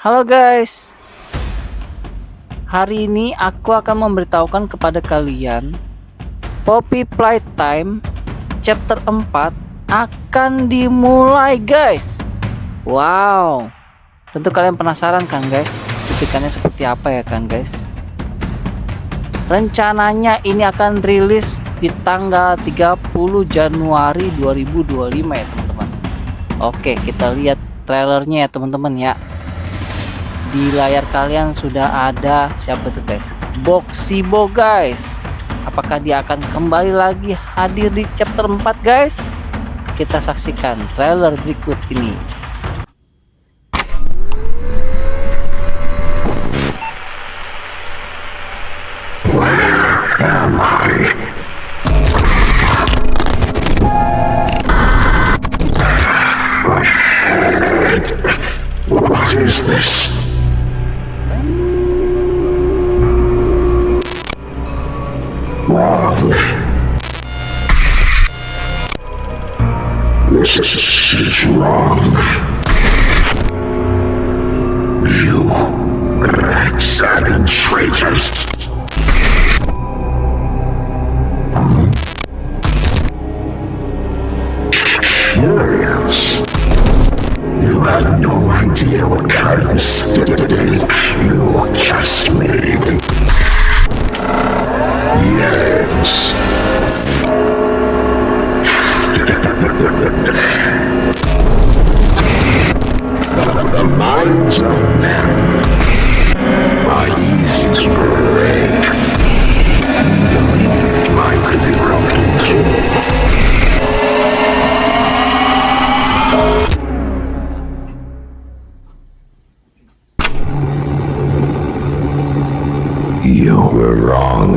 Halo guys, hari ini aku akan memberitahukan kepada kalian Poppy Playtime Chapter 4 akan dimulai guys. Wow, tentu kalian penasaran kan guys, ketikannya seperti apa ya kan guys. Rencananya ini akan rilis di tanggal 30 Januari 2025 ya teman-teman. Oke, kita lihat trailernya ya teman-teman ya. Di layar kalian sudah ada siapa tuh guys, Boxibo guys. Apakah dia akan kembali lagi hadir di chapter 4 guys? Kita saksikan trailer berikut ini. Where am I? What is this? Wrong. This is wrong. You rat-savage traitors. Curious. You have no idea what kind of mistake you just made. Yes. The minds of men are easy to break. You believed mine could be broken too. You were wrong.